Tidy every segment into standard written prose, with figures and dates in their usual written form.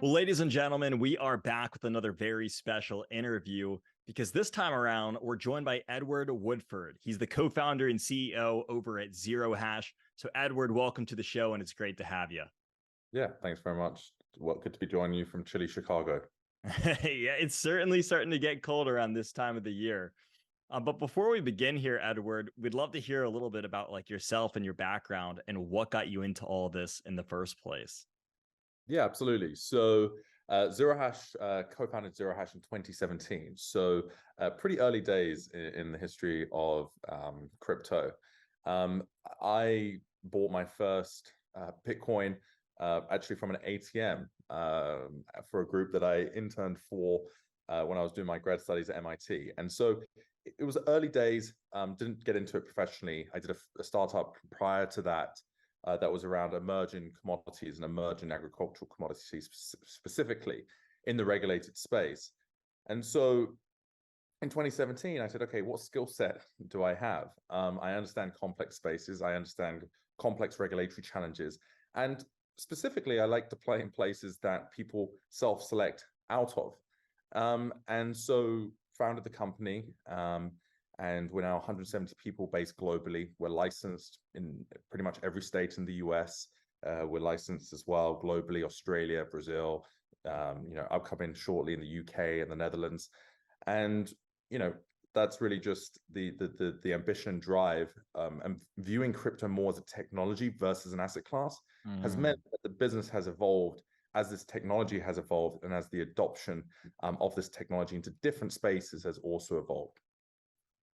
Well, ladies and gentlemen, we are back with another very special interview because this time around, we're joined by Edward Woodford. He's the co-founder and CEO over at Zero Hash. So, Edward, welcome to the show, and it's great to have you. Yeah, thanks very much. Well, good to be joining you from chilly Chicago. Yeah, it's certainly starting to get cold around this time of the year. But before we begin here, Edward, we'd love to hear a little bit about like yourself and your background and what got you into all this in the first place. Yeah, absolutely. So Zero Hash co-founded Zero Hash in 2017. So pretty early days in the history of crypto. Um, I bought my first Bitcoin actually from an ATM for a group that I interned for when I was doing my grad studies at MIT. And so it was early days, didn't get into it professionally. I did a startup prior to that that was around emerging commodities and emerging agricultural commodities specifically in the regulated space. And so in 2017, I said, okay, what skill set do I have? I understand complex spaces. I understand complex regulatory challenges. And specifically, I like to play in places that people self-select out of. And so founded the company, and we're now 170 people based globally. We're licensed in pretty much every state in the US. We're licensed as well globally, Australia, Brazil, upcoming shortly in the UK and the Netherlands. And, that's really just the ambition and drive, and viewing crypto more as a technology versus an asset class has meant that the business has evolved as this technology has evolved and as the adoption of this technology into different spaces has also evolved.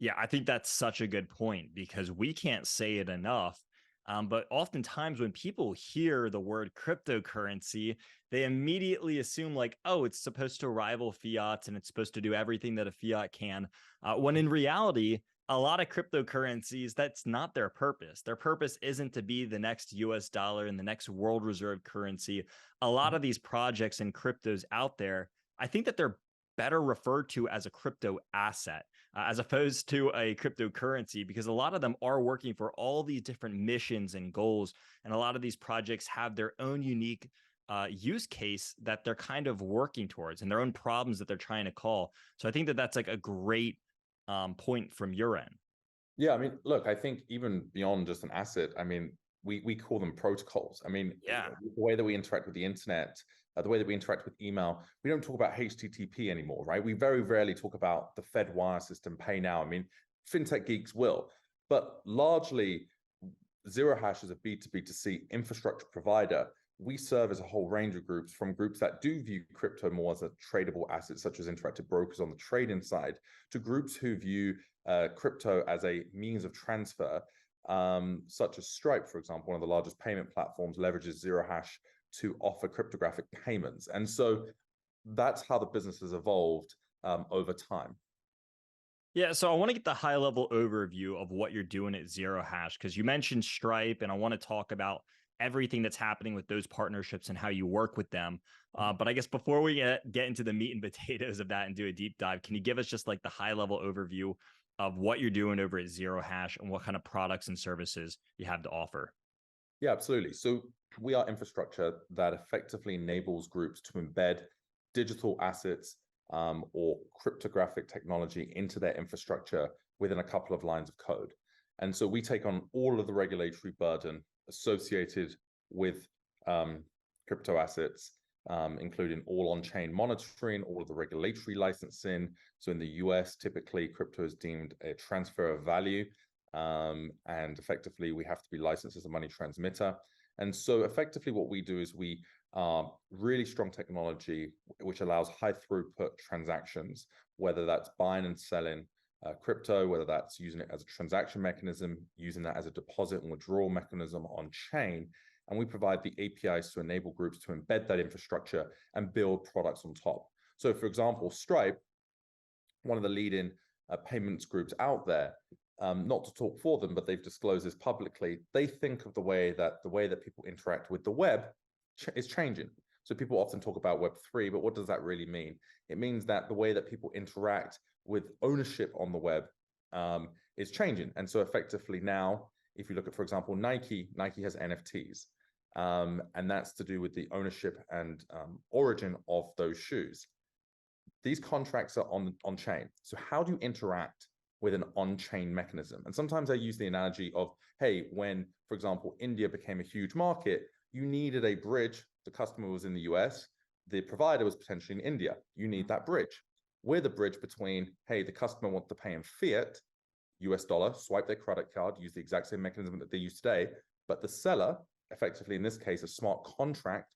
Yeah, I think that's such a good point because we can't say it enough. But oftentimes, when people hear the word cryptocurrency, they immediately assume, like, oh, it's supposed to rival fiat and it's supposed to do everything that a fiat can. When in reality, a lot of cryptocurrencies, that's not their purpose. Their purpose isn't to be the next US dollar and the next world reserve currency. A lot of these projects and cryptos out there, I think that they're better referred to as a crypto asset as opposed to a cryptocurrency, because a lot of them are working for all these different missions and goals. And a lot of these projects have their own unique use case that they're kind of working towards and their own problems that they're trying to call. So I think that that's like a great point from your end. Yeah, I mean, look, I think even beyond just an asset, I mean, we call them protocols. I mean, Yeah. the way that we interact with the internet, the way that we interact with email, we don't talk about HTTP anymore, right? We very rarely talk about the Fed wire system, pay now. I mean, fintech geeks will, but largely Zero Hash is a B2B2C infrastructure provider. We serve as a whole range of groups, from groups that do view crypto more as a tradable asset, such as interactive brokers on the trading side, to groups who view crypto as a means of transfer, such as Stripe, for example, one of the largest payment platforms, leverages Zero Hash to offer cryptographic payments. And so that's how the business has evolved over time. Yeah, so I want to get the high level overview of what you're doing at Zero Hash because you mentioned Stripe, and I want to talk about everything that's happening with those partnerships and how you work with them. But I guess before we get into the meat and potatoes of that and do a deep dive, can you give us just like the high level overview of what you're doing over at Zero Hash and what kind of products and services you have to offer? Yeah, absolutely. So we are infrastructure that effectively enables groups to embed digital assets or cryptographic technology into their infrastructure within a couple of lines of code. And so we take on all of the regulatory burden associated with crypto assets, including all on-chain monitoring, all of the regulatory licensing. So in the US, typically crypto is deemed a transfer of value, and effectively we have to be licensed as a money transmitter. And so effectively what we do is we really strong technology which allows high throughput transactions, whether that's buying and selling crypto, whether that's using it as a transaction mechanism, using that as a deposit and withdrawal mechanism on chain. And we provide the APIs to enable groups to embed that infrastructure and build products on top. So for example, Stripe, one of the leading payments groups out there, not to talk for them, but they've disclosed this publicly. They think of the way that people interact with the web is changing. So people often talk about Web3, but what does that really mean? It means that the way that people interact with ownership on the web is changing. And so effectively now, if you look at, for example, Nike has NFTs. And that's to do with the ownership and origin of those shoes. These contracts are on chain. So how do you interact with an on-chain mechanism? And sometimes I use the analogy of, hey, when, for example, India became a huge market, you needed a bridge. The customer was in the US, the provider was potentially in India. You need that bridge. We're the bridge between, hey, the customer wants to pay in fiat, US dollar, swipe their credit card, use the exact same mechanism that they use today, but the seller, effectively in this case, a smart contract,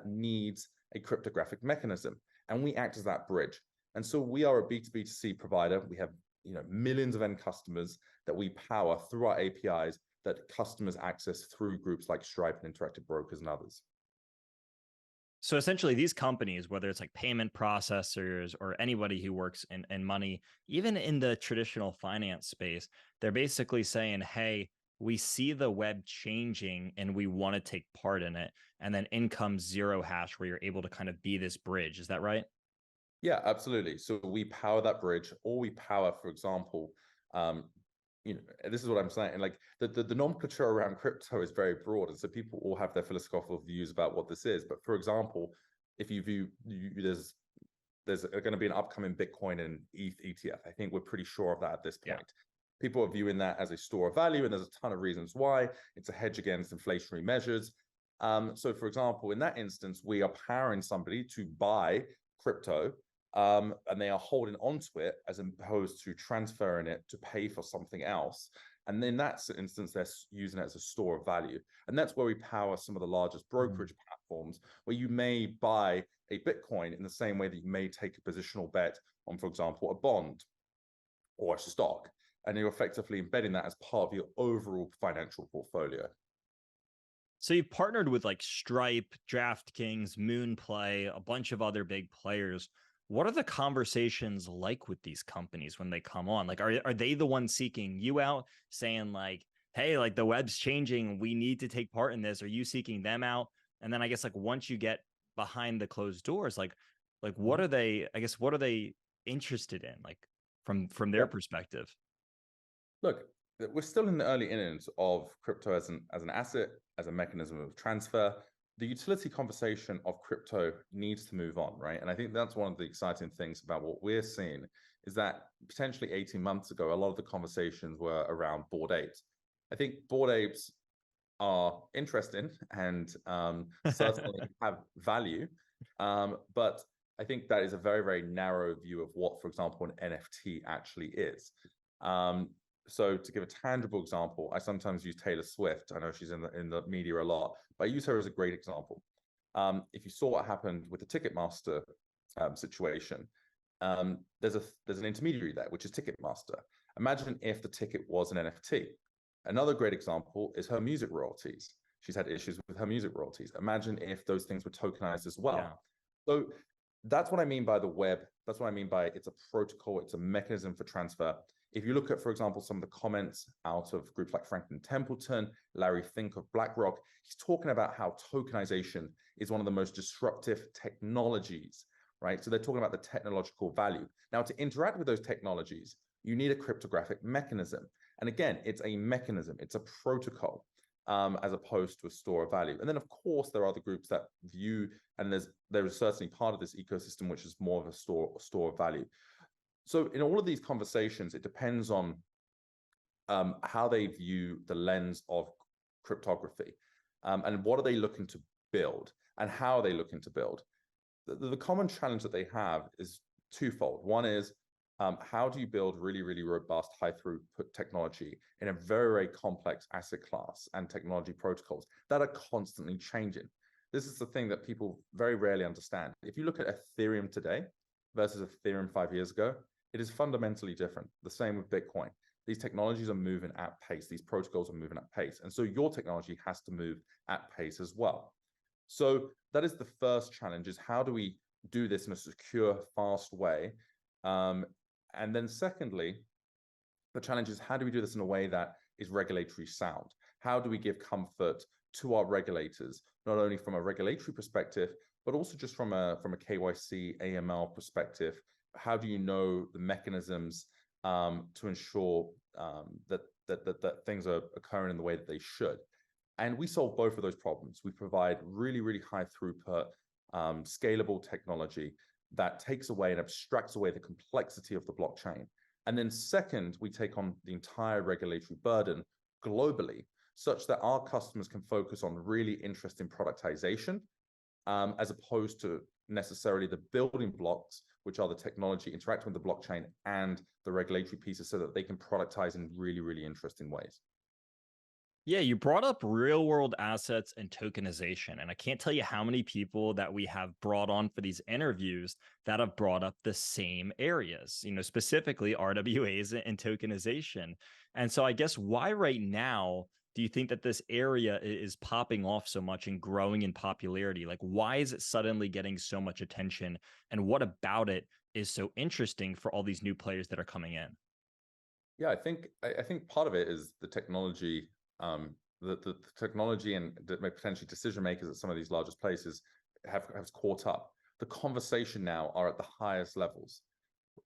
needs a cryptographic mechanism, and we act as that bridge. And so we are a B2B2C provider. We have millions of end customers that we power through our APIs that customers access through groups like Stripe and Interactive Brokers and others. So essentially, these companies, whether it's like payment processors or anybody who works in money, even in the traditional finance space, they're basically saying, hey, we see the web changing and we want to take part in it. And then in comes Zero Hash, where you're able to kind of be this bridge. Is that right? Yeah, absolutely. So we power that bridge, or we power, for example, this is what I'm saying. Like the nomenclature around crypto is very broad, and so people all have their philosophical views about what this is. But for example, if you view there's going to be an upcoming Bitcoin and ETH ETF. I think we're pretty sure of that at this point. Yeah. People are viewing that as a store of value, and there's a ton of reasons why. It's a hedge against inflationary measures. So, for example, in that instance, we are powering somebody to buy crypto, and they are holding onto it as opposed to transferring it to pay for something else. And in that instance, they're using it as a store of value. And that's where we power some of the largest brokerage platforms, where you may buy a Bitcoin in the same way that you may take a positional bet on, for example, a bond or a stock. And you're effectively embedding that as part of your overall financial portfolio. So you've partnered with like Stripe, DraftKings, Moonplay, a bunch of other big players. What are the conversations like with these companies when they come on? Like, are they the ones seeking you out, saying like, hey, like the web's changing, we need to take part in this? Are you seeking them out? And then I guess like once you get behind the closed doors, like what are they, I guess, what are they interested in, like from their Yeah. perspective? Look, we're still in the early innings of crypto as an asset, as a mechanism of transfer. The utility conversation of crypto needs to move on, right? And I think that's one of the exciting things about what we're seeing is that potentially 18 months ago, a lot of the conversations were around Bored Apes. I think Bored Apes are interesting and certainly have value, but I think that is a very, very narrow view of what, for example, an NFT actually is. So to give a tangible example, I sometimes use Taylor Swift. I know she's in the media a lot, but I use her as a great example. If you saw what happened with the Ticketmaster situation, there's an intermediary there, which is Ticketmaster. Imagine if the ticket was an NFT. Another great example is her music royalties. She's had issues with her music royalties. Imagine if those things were tokenized as well. Yeah. So that's what I mean by the web. That's what I mean by it's a protocol. It's a mechanism for transfer. If you look at, for example, some of the comments out of groups like Franklin Templeton, Larry Fink of BlackRock, he's talking about how tokenization is one of the most disruptive technologies, right? So they're talking about the technological value. Now, to interact with those technologies, you need a cryptographic mechanism. And again, it's a mechanism, it's a protocol, as opposed to a store of value. And then, of course, there are other groups that view, and there is certainly part of this ecosystem which is more of a store of value. So in all of these conversations, it depends on how they view the lens of cryptography, and what are they looking to build, and how are they looking to build. The common challenge that they have is twofold. One is, how do you build really, really robust, high throughput technology in a very, very complex asset class and technology protocols that are constantly changing? This is the thing that people very rarely understand. If you look at Ethereum today versus Ethereum 5 years ago, it is fundamentally different. The same with Bitcoin. These technologies are moving at pace. These protocols are moving at pace. And so your technology has to move at pace as well. So that is the first challenge, is how do we do this in a secure, fast way? And then secondly, the challenge is how do we do this in a way that is regulatory sound? How do we give comfort to our regulators, not only from a regulatory perspective, but also just from a KYC, AML perspective? How do you know the mechanisms to ensure that things are occurring in the way that they should? And we solve both of those problems. We provide really, really high throughput, scalable technology that takes away and abstracts away the complexity of the blockchain. And then second, we take on the entire regulatory burden globally, such that our customers can focus on really interesting productization, as opposed to necessarily the building blocks, which are the technology interacting with the blockchain and the regulatory pieces, so that they can productize in really, really interesting ways. Yeah, you brought up real world assets and tokenization. And I can't tell you how many people that we have brought on for these interviews that have brought up the same areas, specifically RWAs and tokenization. And so I guess why right now do you think that this area is popping off so much and growing in popularity? Like, why is it suddenly getting so much attention? And what about it is so interesting for all these new players that are coming in? Yeah, I think part of it is the technology, the technology and potentially decision makers at some of these largest places have caught up. The conversation now are at the highest levels,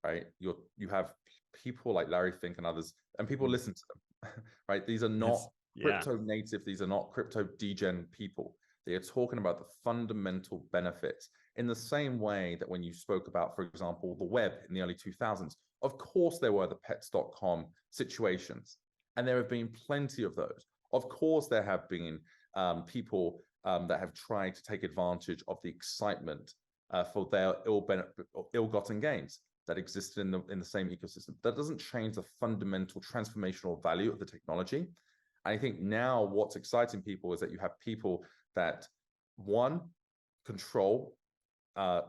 right? You have people like Larry Fink and others, and people listen to them, right? These are not Yeah. crypto native, these are not crypto degen people. They are talking about the fundamental benefits in the same way that when you spoke about, for example, the web in the early 2000s, of course there were the pets.com situations, and there have been plenty of those. Of course, there have been people that have tried to take advantage of the excitement for their ill-gotten gains that existed in the same ecosystem. That doesn't change the fundamental transformational value of the technology. I think now what's exciting people is that you have people that, one, control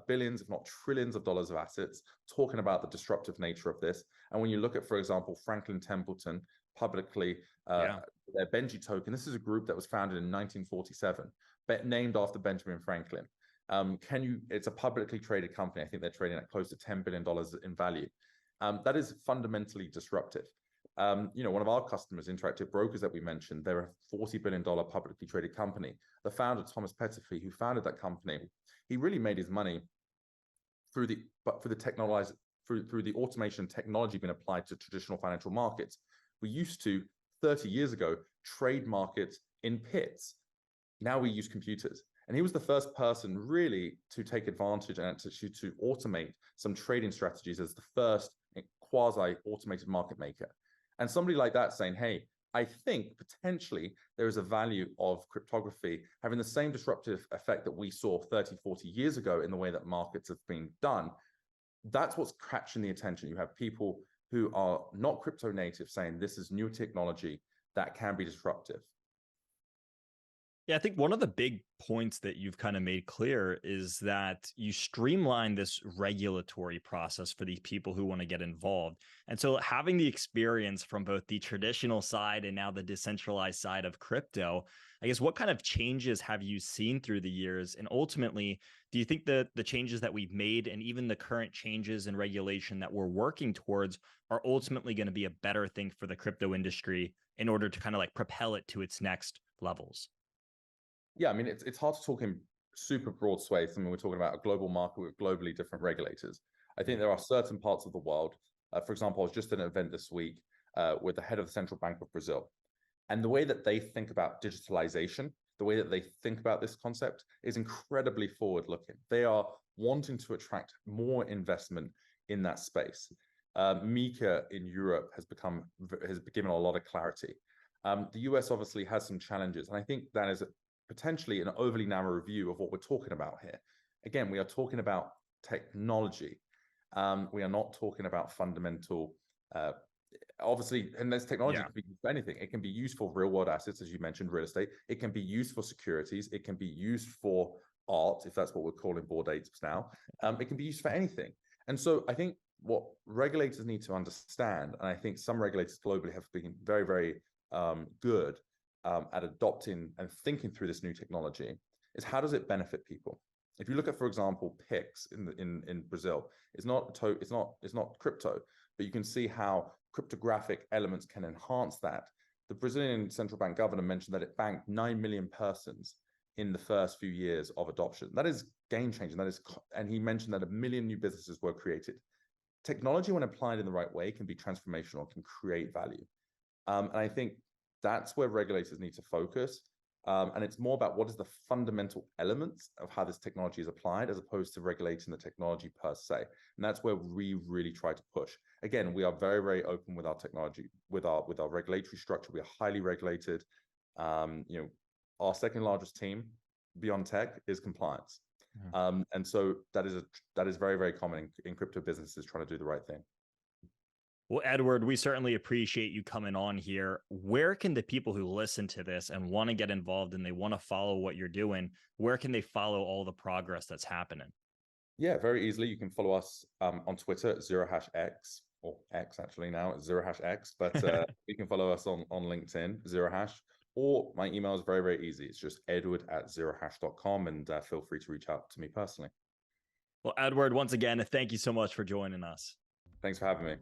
billions, if not trillions of dollars of assets, talking about the disruptive nature of this. And when you look at, for example, Franklin Templeton publicly, Yeah. their Benji token, this is a group that was founded in 1947, named after Benjamin Franklin. It's a publicly traded company. I think they're trading at close to $10 billion in value. That is fundamentally disruptive. One of our customers, Interactive Brokers that we mentioned, they're a $40 billion publicly traded company. The founder, Thomas Petterfy, who founded that company, he really made his money through the automation technology being applied to traditional financial markets. We used to, 30 years ago, trade markets in pits. Now we use computers. And he was the first person really to take advantage and to automate some trading strategies as the first quasi-automated market maker. And somebody like that saying, hey, I think potentially there is a value of cryptography having the same disruptive effect that we saw 30, 40 years ago in the way that markets have been done. That's what's catching the attention. You have people who are not crypto native saying this is new technology that can be disruptive. Yeah, I think one of the big points that you've kind of made clear is that you streamline this regulatory process for these people who want to get involved. And so having the experience from both the traditional side and now the decentralized side of crypto, I guess what kind of changes have you seen through the years? And ultimately, do you think that the changes that we've made and even the current changes in regulation that we're working towards are ultimately going to be a better thing for the crypto industry in order to kind of like propel it to its next levels? Yeah, I mean, it's hard to talk in super broad swathes. I mean, we're talking about a global market with globally different regulators. I think there are certain parts of the world, for example, I was just at an event this week with the head of the Central Bank of Brazil. And the way that they think about digitalization, the way that they think about this concept is incredibly forward-looking. They are wanting to attract more investment in that space. MiCA in Europe has given a lot of clarity. The US obviously has some challenges, and I think that is potentially an overly narrow view of what we're talking about here. Again, we are talking about technology. We are not talking about fundamental, obviously, and this technology can be used for anything. It can be used for real world assets, as you mentioned, real estate. It can be used for securities. It can be used for art, if that's what we're calling Bored Apes now. It can be used for anything. And so I think what regulators need to understand, and I think some regulators globally have been very, very good at adopting and thinking through this new technology, is how does it benefit people? If you look at, for example, PIX in Brazil, it's not crypto, but you can see how cryptographic elements can enhance that. The Brazilian central bank governor mentioned that it banked 9 million persons in the first few years of adoption. That is game changing. And he mentioned that 1 million new businesses were created. Technology, when applied in the right way, can be transformational, can create value. And I think that's where regulators need to focus. And it's more about what is the fundamental elements of how this technology is applied, as opposed to regulating the technology per se. And that's where we really try to push. Again, we are very, very open with our technology, with our regulatory structure. We are highly regulated. Our second largest team beyond tech is compliance. And so that is very, very common in crypto businesses trying to do the right thing. Well, Edward, we certainly appreciate you coming on here. Where can the people who listen to this and want to get involved and they want to follow what you're doing, where can they follow all the progress that's happening? Yeah, very easily. You can follow us on Twitter at #0hashx, or X actually now, it's #0hashx, but you can follow us on LinkedIn, zerohash, or my email is very, very easy. It's just edward@zerohash.com, and feel free to reach out to me personally. Well, Edward, once again, thank you so much for joining us. Thanks for having me.